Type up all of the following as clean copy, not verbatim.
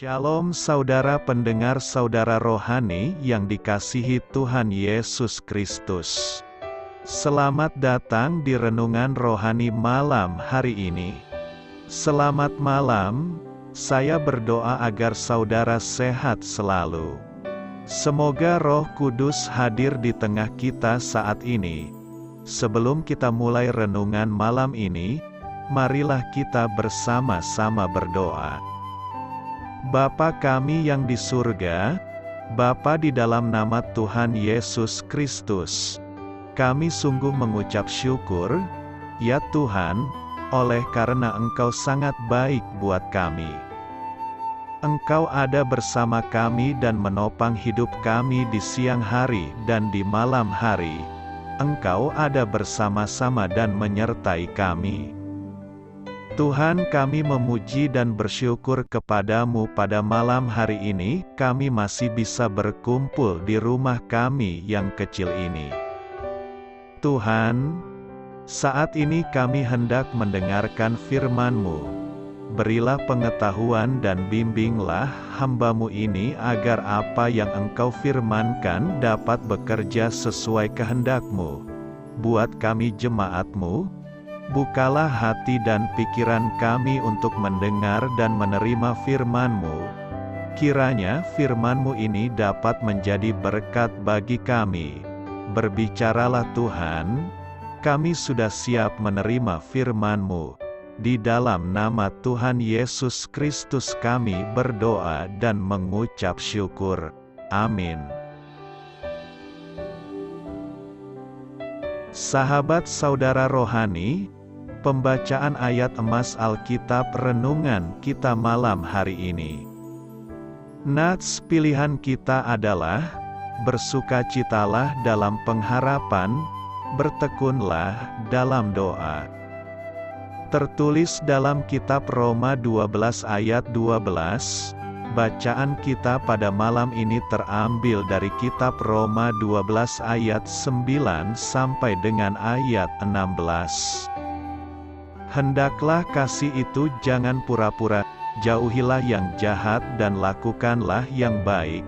Shalom saudara pendengar saudara rohani yang dikasihi Tuhan Yesus Kristus. Selamat datang di renungan rohani malam hari ini. Selamat malam, saya berdoa agar saudara sehat selalu. Semoga Roh Kudus hadir di tengah kita saat ini. Sebelum kita mulai renungan malam ini, marilah kita bersama-sama berdoa. Bapa kami yang di surga, Bapa di dalam nama Tuhan Yesus Kristus, kami sungguh mengucap syukur, ya Tuhan, oleh karena Engkau sangat baik buat kami. Engkau ada bersama kami dan menopang hidup kami di siang hari dan di malam hari. Engkau ada bersama-sama dan menyertai kami. Tuhan, kami memuji dan bersyukur kepadamu pada malam hari ini, kami masih bisa berkumpul di rumah kami yang kecil ini. Tuhan, saat ini kami hendak mendengarkan firman-Mu. Berilah pengetahuan dan bimbinglah hamba-Mu ini agar apa yang Engkau firmankan dapat bekerja sesuai kehendak-Mu. Buat kami jemaat-Mu, bukalah hati dan pikiran kami untuk mendengar dan menerima firman-Mu. Kiranya firman-Mu ini dapat menjadi berkat bagi kami. Berbicaralah Tuhan, kami sudah siap menerima firman-Mu. Di dalam nama Tuhan Yesus Kristus kami berdoa dan mengucap syukur. Amin. Sahabat saudara rohani, pembacaan ayat emas Alkitab renungan kita malam hari ini. Nats pilihan kita adalah, bersukacitalah dalam pengharapan, bertekunlah dalam doa. Tertulis dalam kitab Roma 12 ayat 12, bacaan kita pada malam ini terambil dari kitab Roma 12 ayat 9 sampai dengan ayat 16. Hendaklah kasih itu jangan pura-pura, jauhilah yang jahat dan lakukanlah yang baik.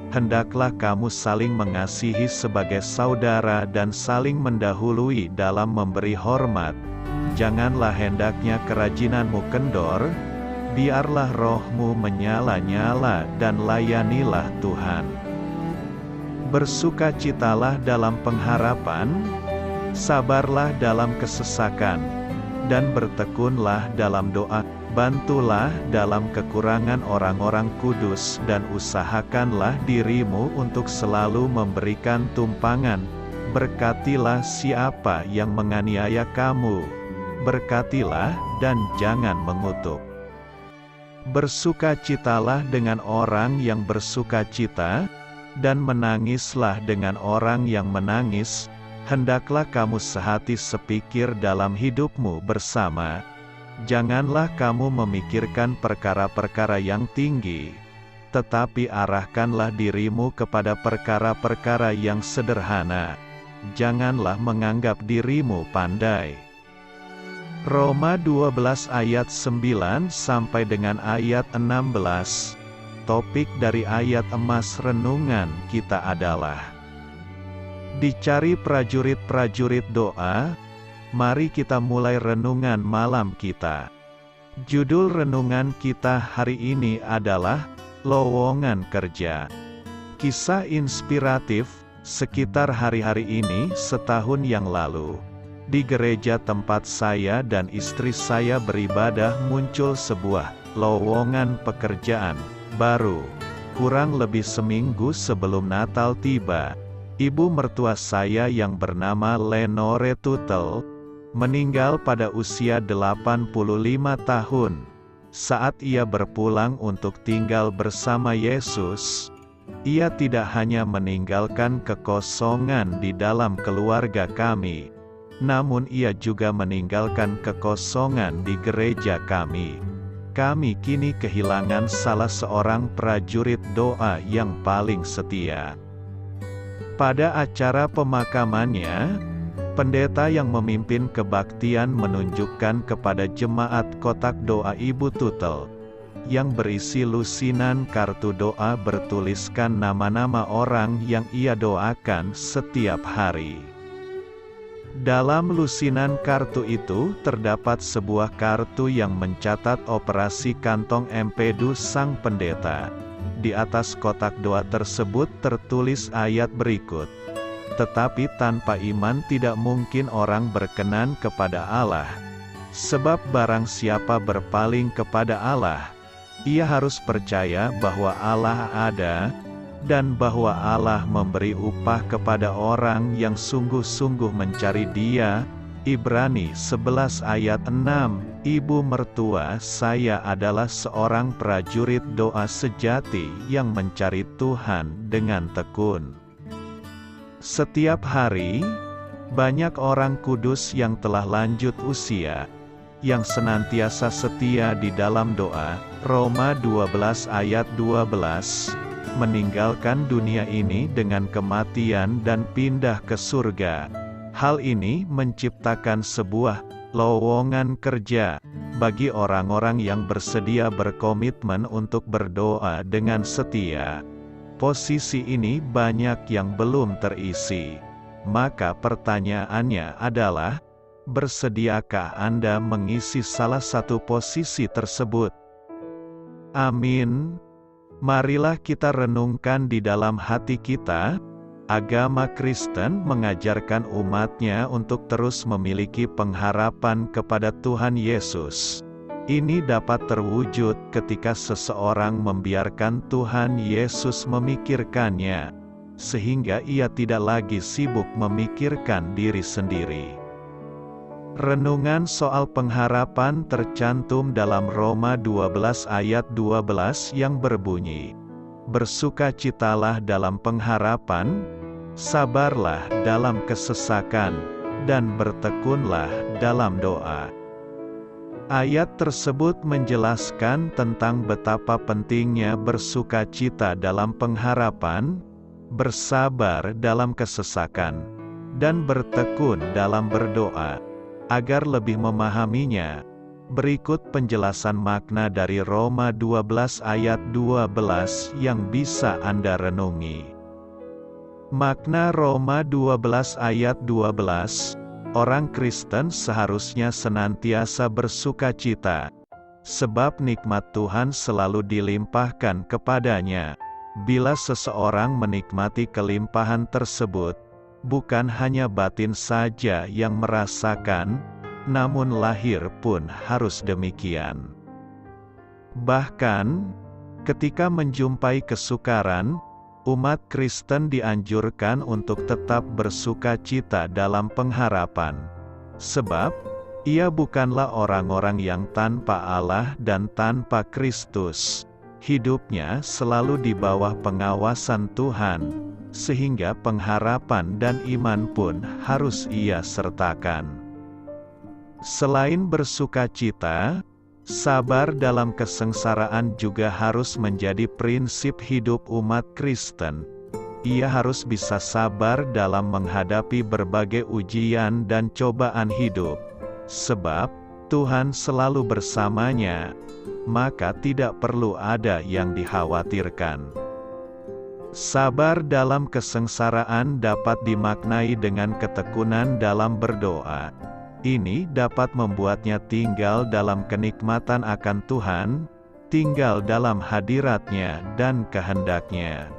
Hendaklah kamu saling mengasihi sebagai saudara dan saling mendahului dalam memberi hormat. Janganlah hendaknya kerajinanmu kendor, biarlah rohmu menyala-nyala dan layanilah Tuhan. Bersukacitalah dalam pengharapan, sabarlah dalam kesesakan, dan bertekunlah dalam doa. Bantulah dalam kekurangan orang-orang kudus dan usahakanlah dirimu untuk selalu memberikan tumpangan. Berkatilah siapa yang menganiaya kamu. Berkatilah dan jangan mengutuk. Bersukacitalah dengan orang yang bersukacita, dan menangislah dengan orang yang menangis. Hendaklah kamu sehati sepikir dalam hidupmu bersama. Janganlah kamu memikirkan perkara-perkara yang tinggi, tetapi arahkanlah dirimu kepada perkara-perkara yang sederhana. Janganlah menganggap dirimu pandai. Roma 12 ayat 9 sampai dengan ayat 16. Topik dari ayat emas renungan kita adalah dicari prajurit-prajurit doa. Mari kita mulai renungan malam kita. Judul renungan kita hari ini adalah Lowongan Kerja. Kisah inspiratif sekitar hari-hari ini setahun yang lalu. Di gereja tempat saya dan istri saya beribadah muncul sebuah lowongan pekerjaan baru. Kurang lebih seminggu sebelum Natal tiba, ibu mertua saya yang bernama Lenore Tuttle meninggal pada usia 85 tahun. Saat ia berpulang untuk tinggal bersama Yesus, ia tidak hanya meninggalkan kekosongan di dalam keluarga kami, namun ia juga meninggalkan kekosongan di gereja kami. Kami kini kehilangan salah seorang prajurit doa yang paling setia. Pada acara pemakamannya, pendeta yang memimpin kebaktian menunjukkan kepada jemaat kotak doa Ibu Tuttle. yang berisi lusinan kartu doa bertuliskan nama-nama orang yang ia doakan setiap hari. Dalam lusinan kartu itu terdapat sebuah kartu yang mencatat operasi kantong empedu sang pendeta. Di atas kotak doa tersebut tertulis ayat berikut. Tetapi tanpa iman tidak mungkin orang berkenan kepada Allah. Sebab barang siapa berpaling kepada Allah, ia harus percaya bahwa Allah ada, dan bahwa Allah memberi upah kepada orang yang sungguh-sungguh mencari Dia. Ibrani 11 ayat 6. Ibu mertua saya adalah seorang prajurit doa sejati yang mencari Tuhan dengan tekun. Setiap hari, banyak orang kudus yang telah lanjut usia, yang senantiasa setia di dalam doa, Roma 12 ayat 12, meninggalkan dunia ini dengan kematian dan pindah ke surga. Hal ini menciptakan sebuah lowongan kerja bagi orang-orang yang bersedia berkomitmen untuk berdoa dengan setia. Posisi ini banyak yang belum terisi. Maka pertanyaannya adalah, bersediakah Anda mengisi salah satu posisi tersebut? Amin. Marilah kita renungkan di dalam hati kita, agama Kristen mengajarkan umatnya untuk terus memiliki pengharapan kepada Tuhan Yesus. Ini dapat terwujud ketika seseorang membiarkan Tuhan Yesus memikirkannya, sehingga ia tidak lagi sibuk memikirkan diri sendiri. Renungan soal pengharapan tercantum dalam Roma 12 ayat 12 yang berbunyi, bersukacitalah dalam pengharapan, sabarlah dalam kesesakan, dan bertekunlah dalam doa. Ayat tersebut menjelaskan tentang betapa pentingnya bersukacita dalam pengharapan, bersabar dalam kesesakan, dan bertekun dalam berdoa. Agar lebih memahaminya, berikut penjelasan makna dari Roma 12 ayat 12 yang bisa Anda renungi. Makna Roma 12 ayat 12, orang Kristen seharusnya senantiasa bersukacita, sebab nikmat Tuhan selalu dilimpahkan kepadanya. Bila seseorang menikmati kelimpahan tersebut, bukan hanya batin saja yang merasakan, namun lahir pun harus demikian. Bahkan, ketika menjumpai kesukaran, umat Kristen dianjurkan untuk tetap bersukacita dalam pengharapan. Sebab, ia bukanlah orang-orang yang tanpa Allah dan tanpa Kristus. Hidupnya selalu di bawah pengawasan Tuhan, sehingga pengharapan dan iman pun harus ia sertakan. Selain bersukacita, sabar dalam kesengsaraan juga harus menjadi prinsip hidup umat Kristen. Ia harus bisa sabar dalam menghadapi berbagai ujian dan cobaan hidup, sebab Tuhan selalu bersamanya, maka tidak perlu ada yang dikhawatirkan. Sabar dalam kesengsaraan dapat dimaknai dengan ketekunan dalam berdoa. Ini dapat membuatnya tinggal dalam kenikmatan akan Tuhan, tinggal dalam hadirat-Nya dan kehendak-Nya.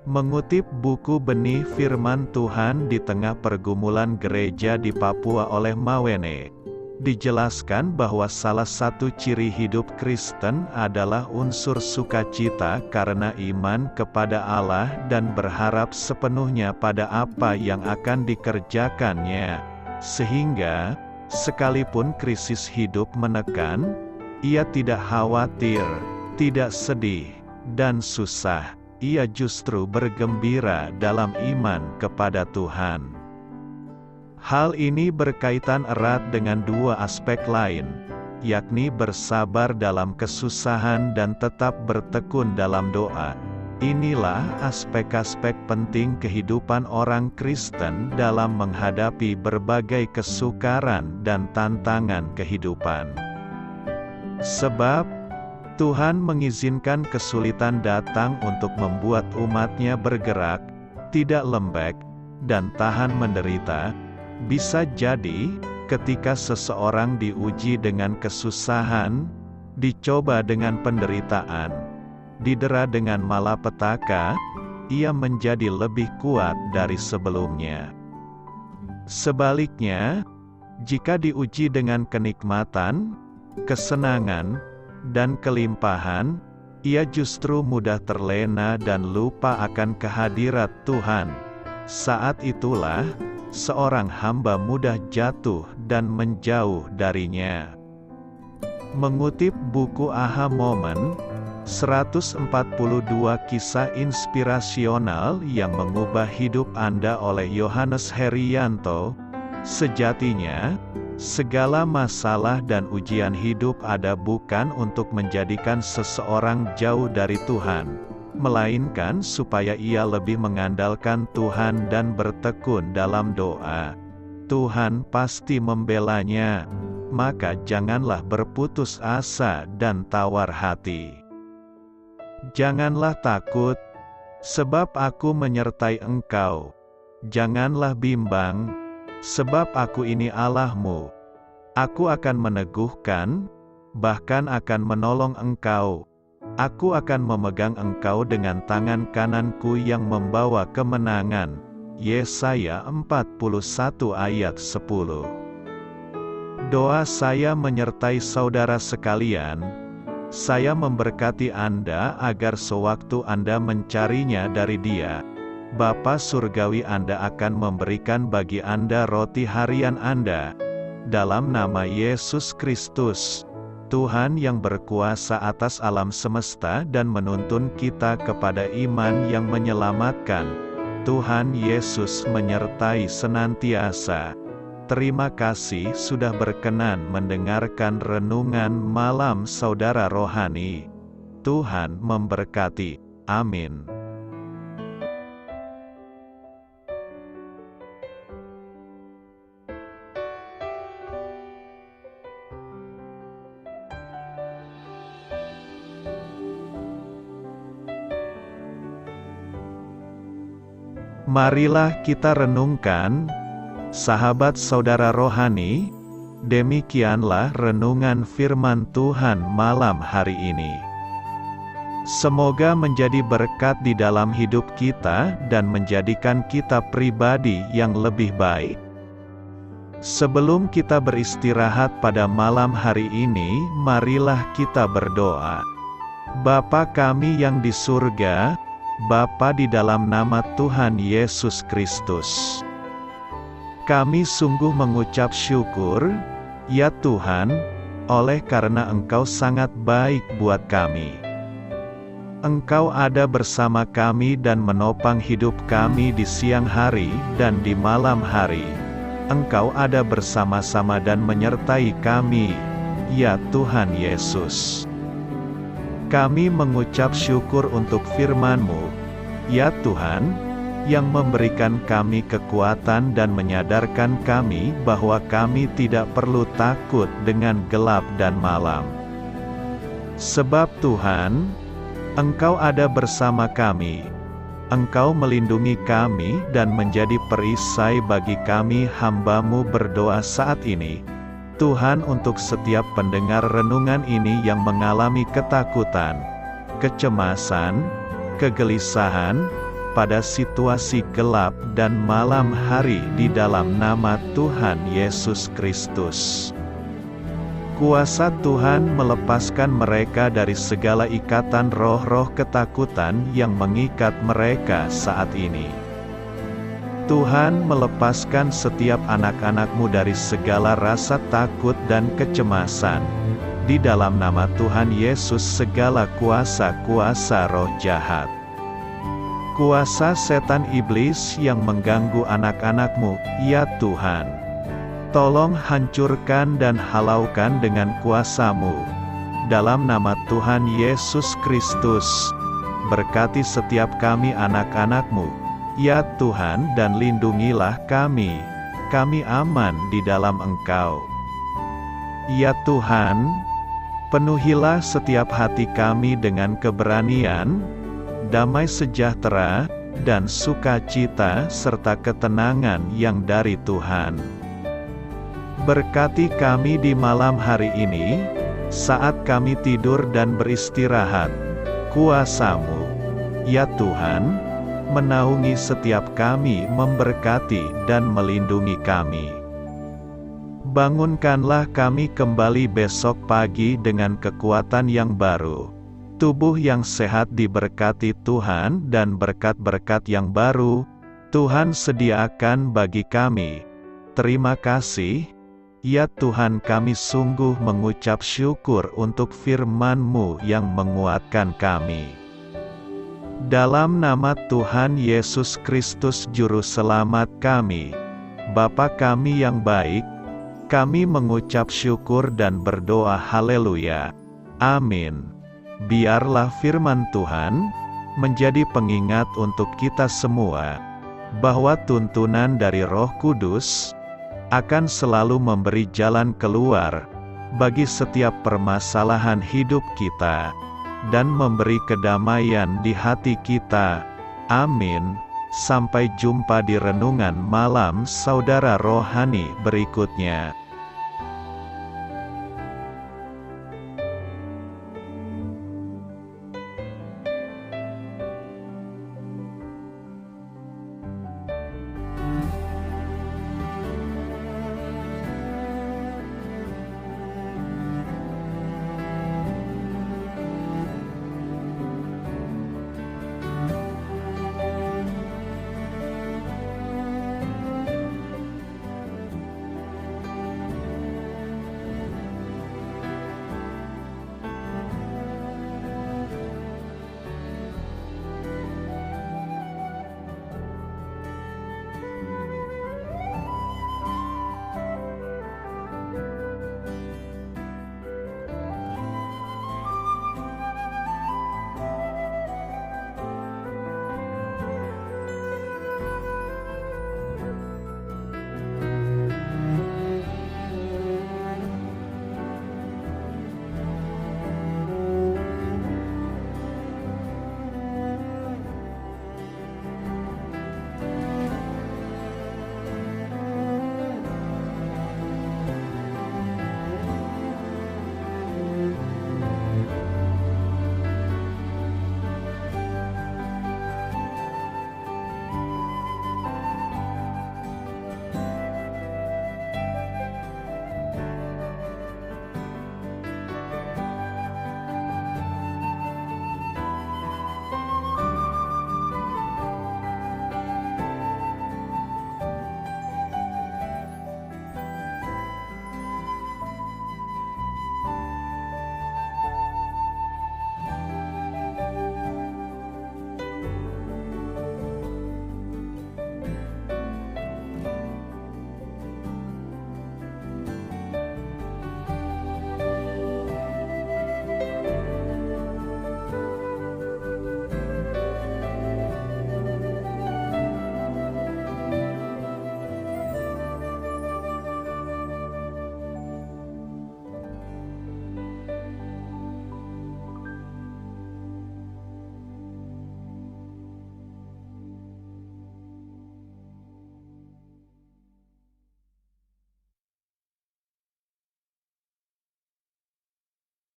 Mengutip buku Benih Firman Tuhan di tengah pergumulan gereja di Papua oleh Mawene, dijelaskan bahwa salah satu ciri hidup Kristen adalah unsur sukacita karena iman kepada Allah dan berharap sepenuhnya pada apa yang akan dikerjakannya, sehingga, sekalipun krisis hidup menekan, ia tidak khawatir, tidak sedih, dan susah, ia justru bergembira dalam iman kepada Tuhan. Hal ini berkaitan erat dengan dua aspek lain, yakni bersabar dalam kesusahan dan tetap bertekun dalam doa. Inilah aspek-aspek penting kehidupan orang Kristen dalam menghadapi berbagai kesukaran dan tantangan kehidupan. Sebab, Tuhan mengizinkan kesulitan datang untuk membuat umat-Nya bergerak, tidak lembek, dan tahan menderita. Bisa jadi, ketika seseorang diuji dengan kesusahan, dicoba dengan penderitaan, didera dengan malapetaka, ia menjadi lebih kuat dari sebelumnya. Sebaliknya, jika diuji dengan kenikmatan, kesenangan, dan kelimpahan, ia justru mudah terlena dan lupa akan kehadirat Tuhan. Saat itulah, seorang hamba mudah jatuh dan menjauh darinya. Mengutip buku Aha Moment, 142 kisah inspirasional yang mengubah hidup Anda oleh Yohanes Herianto, sejatinya, segala masalah dan ujian hidup ada bukan untuk menjadikan seseorang jauh dari Tuhan, melainkan supaya ia lebih mengandalkan Tuhan dan bertekun dalam doa. Tuhan pasti membelanya, maka janganlah berputus asa dan tawar hati. Janganlah takut, sebab Aku menyertai engkau. Janganlah bimbang, sebab Aku ini Allahmu. Aku akan meneguhkan, bahkan akan menolong engkau. Aku akan memegang engkau dengan tangan kananku yang membawa kemenangan. Yesaya 41 ayat 10. Doa saya menyertai saudara sekalian. Saya memberkati Anda agar sewaktu Anda mencarinya dari Dia, Bapa Surgawi Anda akan memberikan bagi Anda roti harian Anda. Dalam nama Yesus Kristus, Tuhan yang berkuasa atas alam semesta dan menuntun kita kepada iman yang menyelamatkan, Tuhan Yesus menyertai senantiasa. Terima kasih sudah berkenan mendengarkan renungan malam saudara rohani. Tuhan memberkati. Amin. Marilah kita renungkan, sahabat saudara rohani, demikianlah renungan firman Tuhan malam hari ini. Semoga menjadi berkat di dalam hidup kita dan menjadikan kita pribadi yang lebih baik. Sebelum kita beristirahat pada malam hari ini, marilah kita berdoa. Bapa kami yang di surga, Bapa di dalam nama Tuhan Yesus Kristus, kami sungguh mengucap syukur, ya Tuhan, oleh karena Engkau sangat baik buat kami. Engkau ada bersama kami dan menopang hidup kami di siang hari dan di malam hari. Engkau ada bersama-sama dan menyertai kami, ya Tuhan Yesus. Kami mengucap syukur untuk firman-Mu, ya Tuhan, yang memberikan kami kekuatan dan menyadarkan kami bahwa kami tidak perlu takut dengan gelap dan malam. Sebab Tuhan, Engkau ada bersama kami. Engkau melindungi kami dan menjadi perisai bagi kami hamba-Mu berdoa saat ini. Tuhan, untuk setiap pendengar renungan ini yang mengalami ketakutan, kecemasan, kegelisahan, pada situasi gelap dan malam hari di dalam nama Tuhan Yesus Kristus. Kuasa Tuhan melepaskan mereka dari segala ikatan roh-roh ketakutan yang mengikat mereka saat ini. Tuhan melepaskan setiap anak-anak-Mu dari segala rasa takut dan kecemasan. Di dalam nama Tuhan Yesus segala kuasa-kuasa roh jahat, kuasa setan iblis yang mengganggu anak-anak-Mu, ya Tuhan, tolong hancurkan dan halaukan dengan kuasa-Mu. Dalam nama Tuhan Yesus Kristus, berkati setiap kami anak-anak-Mu, ya Tuhan, dan lindungilah kami. Kami aman di dalam Engkau. Ya Tuhan, Penuhilah setiap hati kami dengan keberanian, damai sejahtera, dan sukacita serta ketenangan yang dari Tuhan. Berkati kami di malam hari ini, saat kami tidur dan beristirahat. Kuasa-Mu, ya Tuhan, menaungi setiap kami, memberkati dan melindungi kami. Bangunkanlah kami kembali besok pagi dengan kekuatan yang baru, tubuh yang sehat diberkati Tuhan, dan berkat-berkat yang baru Tuhan sediakan bagi kami. Terima kasih, ya Tuhan, kami sungguh mengucap syukur untuk firman-Mu yang menguatkan kami. Dalam nama Tuhan Yesus Kristus Juru Selamat kami, Bapa kami yang baik, kami mengucap syukur dan berdoa haleluya. Amin. Biarlah firman Tuhan menjadi pengingat untuk kita semua, bahwa tuntunan dari Roh Kudus akan selalu memberi jalan keluar bagi setiap permasalahan hidup kita, dan memberi kedamaian di hati kita. Amin. Sampai jumpa di renungan malam saudara rohani berikutnya.